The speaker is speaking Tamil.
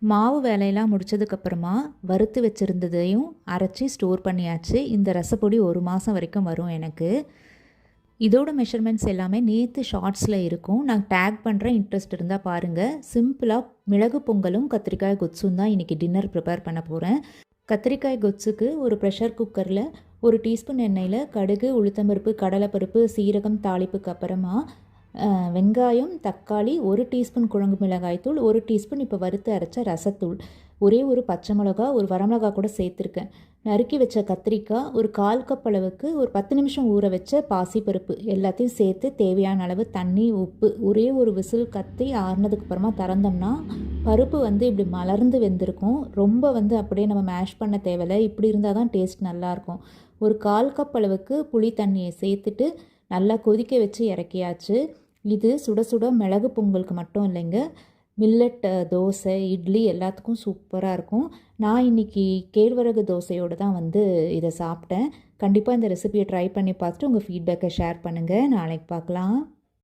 மாவு வேலையெல்லாம் முடிச்சதுக்கப்புறமா வறுத்து வச்சுருந்ததையும் அரைச்சி ஸ்டோர் பண்ணியாச்சு. இந்த ரசப்பொடி 1 மாதம் வரைக்கும் வரும் எனக்கு. இதோட மெஷர்மெண்ட்ஸ் எல்லாமே நேற்று ஷார்ட்ஸில் இருக்கும். நான் டேக் பண்ணுறேன், இன்ட்ரெஸ்ட் இருந்தால் பாருங்கள். சிம்பிளாக மிளகு பொங்கலும் கத்திரிக்காய் கொத்ஸும் தான் இன்றைக்கி டின்னர் ப்ரிப்பேர் பண்ண போகிறேன். கத்திரிக்காய் கொத்ஸுக்கு ஒரு ப்ரெஷர் குக்கரில் 1 டீஸ்பூன் எண்ணெயில் கடுகு, உளுத்தம்பருப்பு, கடலைப்பருப்பு, சீரகம் தாளிப்புக்கு அப்புறமா வெங்காயம், தக்காளி, 1 டீஸ்பூன் குழம்பு மிளகாய்த்தூள், 1 டீஸ்பூன் இப்போ வறுத்து அரைச்ச ரசத்தூள், ஒரே ஒரு பச்சை மிளகா, ஒரு வரமிளகா கூட சேர்த்துருக்கேன். நறுக்கி வச்ச கத்திரிக்காய், ஒரு 1/4 கப் அளவுக்கு ஒரு 10 நிமிஷம் ஊற வச்ச பாசிப்பருப்பு எல்லாத்தையும் சேர்த்து தேவையான அளவு தண்ணி, உப்பு, ஒரே ஒரு விசில் கத்தி ஆறுனதுக்கு அப்புறமா திறந்தோம்னா பருப்பு இப்படி மலர்ந்து வெந்திருக்கும். ரொம்ப அப்படியே நம்ம மேஷ் பண்ண தேவையில்லை. இப்படி இருந்தால் தான் டேஸ்ட் நல்லாயிருக்கும். ஒரு 1/4 கப் அளவுக்கு புளி தண்ணியை சேர்த்துட்டு நல்லா கொதிக்க வச்சு இறக்கியாச்சு. இது சுட சுட மிளகு பொங்கலுக்கு மட்டும் இல்லைங்க, மில்லட் தோசை, இட்லி எல்லாத்துக்கும் சூப்பராக இருக்கும். நான் இன்றைக்கி கேழ்வரகு தோசையோடு தான் இதை சாப்பிட்டேன். கண்டிப்பாக இந்த ரெசிபியை ட்ரை பண்ணி பார்த்துட்டு உங்கள் ஃபீட்பேக்கை ஷேர் பண்ணுங்கள். நாளைக்கு பார்க்கலாம்.